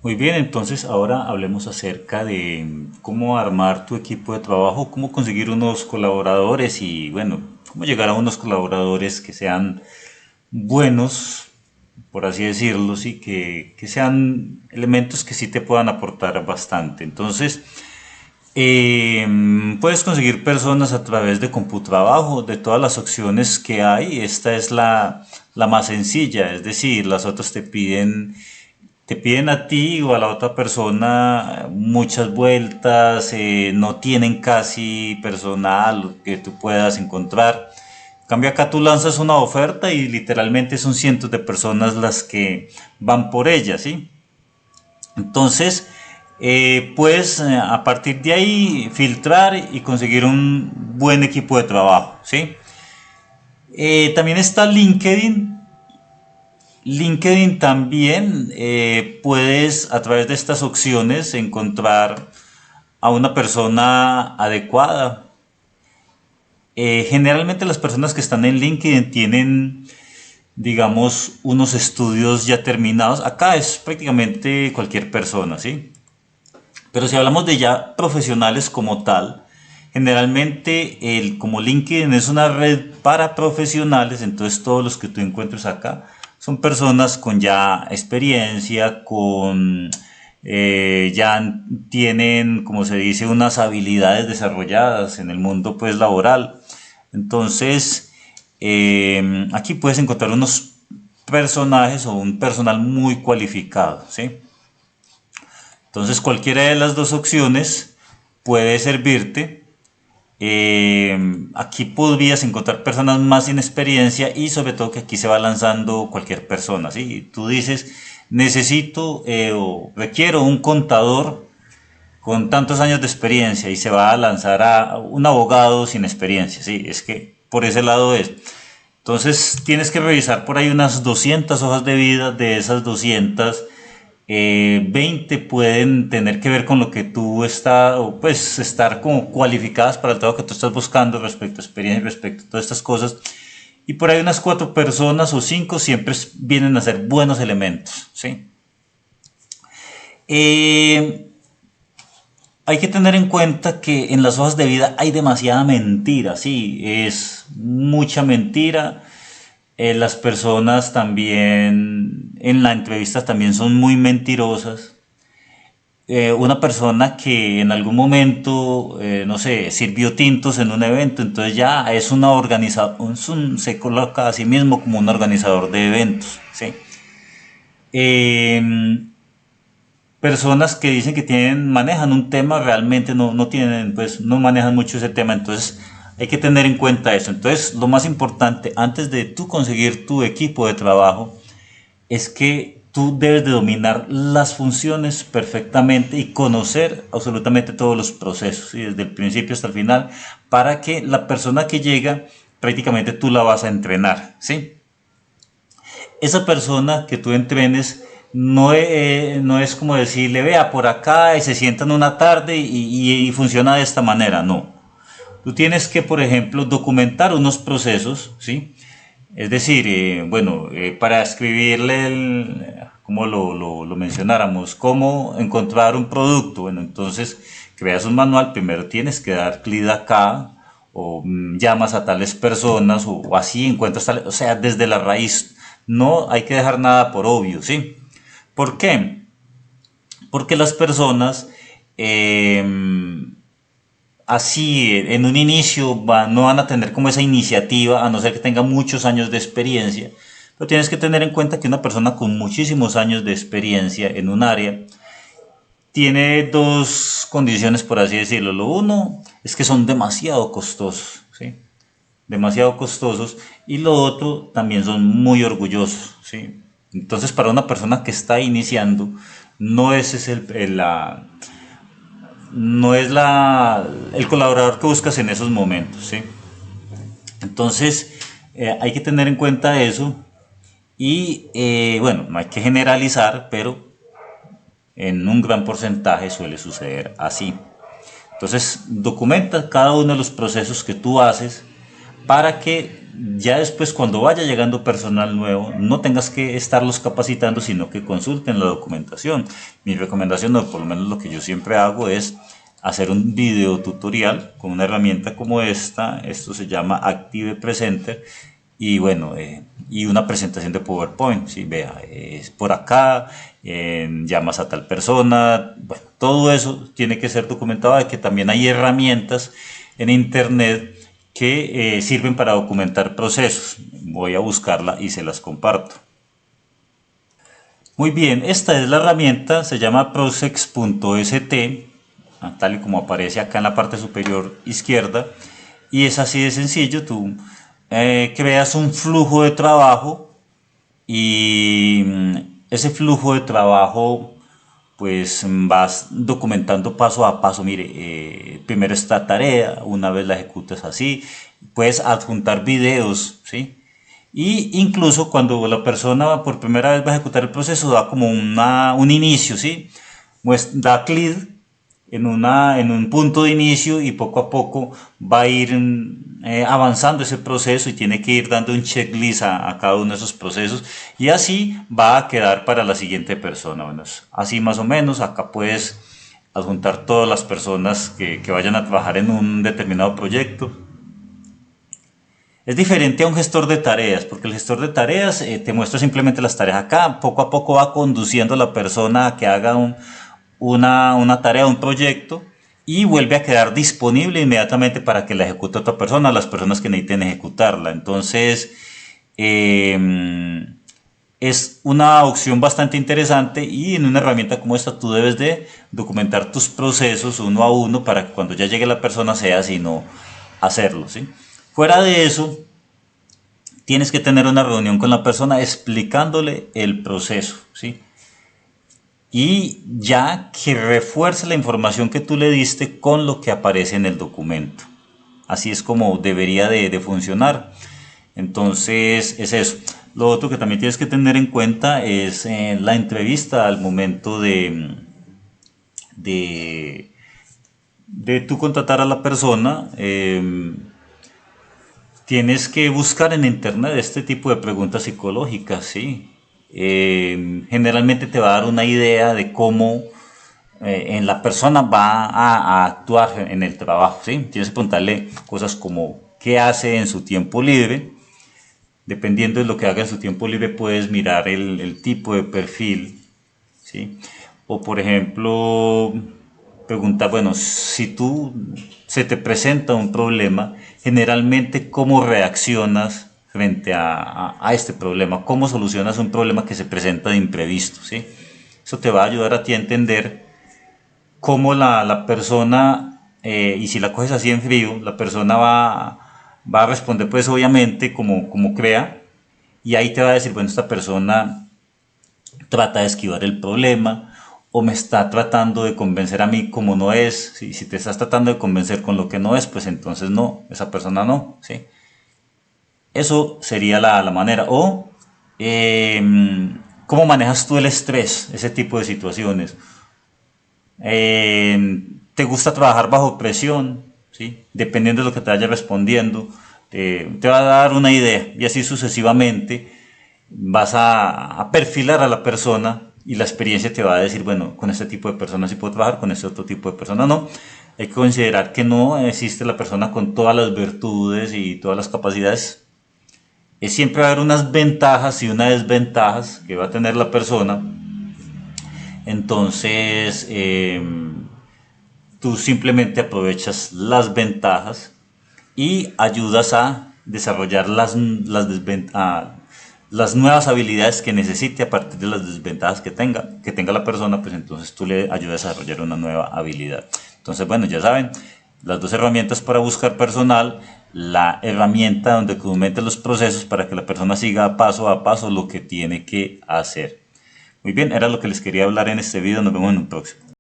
Muy bien, entonces ahora hablemos acerca de cómo armar tu equipo de trabajo, cómo conseguir unos colaboradores y bueno, cómo llegar a unos colaboradores que sean buenos, por así decirlo, sí, que sean elementos que sí te puedan aportar bastante. Entonces, puedes conseguir personas a través de CompuTrabajo, de todas las opciones que hay. Esta es la más sencilla, es decir, las otras te piden a ti o a la otra persona muchas vueltas, no tienen casi personal que tú puedas encontrar. En cambio acá tú lanzas una oferta y literalmente son cientos de personas las que van por ella, ¿sí? Entonces, puedes a partir de ahí filtrar y conseguir un buen equipo de trabajo, ¿sí? También está LinkedIn. LinkedIn también puedes a través de estas opciones encontrar a una persona adecuada. Generalmente las personas que están en LinkedIn tienen, digamos, unos estudios ya terminados. Acá es prácticamente cualquier persona, ¿sí? Pero si hablamos de ya profesionales como tal, generalmente como LinkedIn es una red para profesionales, entonces todos los que tú encuentres acá son personas con ya experiencia, ya tienen, como se dice, unas habilidades desarrolladas en el mundo pues laboral. Entonces, aquí puedes encontrar unos personajes o un personal muy cualificado, ¿sí? Entonces cualquiera de las dos opciones puede servirte. Aquí podrías encontrar personas más sin experiencia y sobre todo que aquí se va lanzando cualquier persona. ¿Sí? Tú dices, necesito o requiero un contador con tantos años de experiencia y se va a lanzar a un abogado sin experiencia. ¿Sí? Es que por ese lado es. Entonces tienes que revisar por ahí unas 200 hojas de vida. De esas 200 20 pueden tener que ver con lo que tú estás, o pues estar como cualificadas para el trabajo que tú estás buscando respecto a experiencia y respecto a todas estas cosas. Y por ahí unas 4 personas o 5 siempre vienen a ser buenos elementos, ¿sí? Eh, Hay que tener en cuenta que en las hojas de vida hay demasiada mentira, sí, es mucha mentira. Las personas también en la entrevista también son muy mentirosas. Una persona que en algún momento, no sé, sirvió tintos en un evento, entonces ya es una organizador, se coloca a sí mismo como un organizador de eventos, ¿sí? Eh, Personas que dicen que manejan un tema, realmente no tienen, pues no manejan mucho ese tema, entonces hay que tener en cuenta eso. Entonces, lo más importante, antes de tú conseguir tu equipo de trabajo, es que tú debes de dominar las funciones perfectamente y conocer absolutamente todos los procesos, ¿sí? Desde el principio hasta el final, para que la persona que llega, prácticamente tú la vas a entrenar, ¿sí? Esa persona que tú entrenes no es como decirle, vea por acá y se sientan una tarde y funciona de esta manera, no. Tú tienes que, por ejemplo, documentar unos procesos, ¿sí? Es decir, bueno, para escribirle, como lo mencionáramos, cómo encontrar un producto. Bueno, entonces creas un manual, primero tienes que dar clic acá, o llamas a tales personas, o así encuentras tales, o sea, desde la raíz. No hay que dejar nada por obvio, ¿sí? ¿Por qué? Porque las personas eh, así en un inicio no van a tener como esa iniciativa, a no ser que tenga muchos años de experiencia. Pero tienes que tener en cuenta que una persona con muchísimos años de experiencia en un área tiene dos condiciones, por así decirlo. Lo uno es que son demasiado costosos, ¿sí? Demasiado costosos. Y lo otro, también son muy orgullosos, ¿sí? Entonces, para una persona que está iniciando, no ese es no es el colaborador que buscas en esos momentos, ¿sí? Entonces, hay que tener en cuenta eso y, bueno, no hay que generalizar, pero en un gran porcentaje suele suceder así. Entonces, documenta cada uno de los procesos que tú haces para que ya después cuando vaya llegando personal nuevo no tengas que estarlos capacitando, sino que consulten la documentación. Mi recomendación, o por lo menos lo que yo siempre hago, es hacer un video tutorial con una herramienta como esta. Esto se llama Active Presenter. Y bueno, y una presentación de PowerPoint, ¿sí? Vea, es por acá, llamas a tal persona, bueno, todo eso tiene que ser documentado, de que también hay herramientas en internet que sirven para documentar procesos. Voy a buscarla y se las comparto. Muy bien, esta es la herramienta, se llama Procex.st, tal y como aparece acá en la parte superior izquierda, y es así de sencillo. Tú creas un flujo de trabajo y ese flujo de trabajo pues vas documentando paso a paso. Mire, primero esta tarea, una vez la ejecutas así, puedes adjuntar videos, ¿sí? Y incluso cuando la persona por primera vez va a ejecutar el proceso, da como un inicio, ¿sí? Da clic en un punto de inicio y poco a poco va a ir avanzando ese proceso y tiene que ir dando un checklist a cada uno de esos procesos, y así va a quedar para la siguiente persona. Bueno, así más o menos. Acá puedes adjuntar todas las personas que vayan a trabajar en un determinado proyecto. Es diferente a un gestor de tareas, porque el gestor de tareas te muestra simplemente las tareas. Acá poco a poco va conduciendo a la persona a que haga una tarea, un proyecto, y vuelve a quedar disponible inmediatamente para que la ejecute otra persona, las personas que necesiten ejecutarla. Entonces, es una opción bastante interesante, y en una herramienta como esta tú debes de documentar tus procesos uno a uno para que cuando ya llegue la persona sea sino hacerlo, ¿sí? Fuera de eso, tienes que tener una reunión con la persona explicándole el proceso, ¿sí? Y ya que refuerce la información que tú le diste con lo que aparece en el documento. Así es como debería de funcionar. Entonces es eso. Lo otro que también tienes que tener en cuenta es la entrevista al momento de tú contratar a la persona. Tienes que buscar en internet este tipo de preguntas psicológicas, ¿sí? Generalmente te va a dar una idea de cómo en la persona va a actuar en el trabajo, ¿sí? Tienes que preguntarle cosas como qué hace en su tiempo libre. Dependiendo de lo que haga en su tiempo libre, puedes mirar el tipo de perfil, ¿sí? O por ejemplo, preguntar, bueno, si se te presenta un problema, generalmente cómo reaccionas frente a este problema, cómo solucionas un problema que se presenta de imprevisto, ¿sí? Eso te va a ayudar a ti a entender cómo la persona, y si la coges así en frío, la persona va a responder pues obviamente como crea, y ahí te va a decir, bueno, esta persona trata de esquivar el problema, o me está tratando de convencer a mí como no es. Si te estás tratando de convencer con lo que no es, pues entonces no, esa persona no, ¿sí? Eso sería la manera. O cómo manejas tú el estrés, ese tipo de situaciones. ¿Te gusta trabajar bajo presión? ¿Sí? Dependiendo de lo que te vaya respondiendo, te va a dar una idea, y así sucesivamente vas a perfilar a la persona, y la experiencia te va a decir, bueno, con este tipo de personas sí puedo trabajar, con este otro tipo de personas no. Hay que considerar que no existe la persona con todas las virtudes y todas las capacidades. Siempre va a haber unas ventajas y unas desventajas que va a tener la persona. Entonces, tú simplemente aprovechas las ventajas y ayudas a desarrollar las nuevas habilidades que necesite a partir de las desventajas que tenga la persona. Pues entonces tú le ayudas a desarrollar una nueva habilidad. Entonces, bueno, ya saben, las dos herramientas para buscar personal: la herramienta donde documenta los procesos para que la persona siga paso a paso lo que tiene que hacer. Muy bien, era lo que les quería hablar en este video. Nos vemos en un próximo.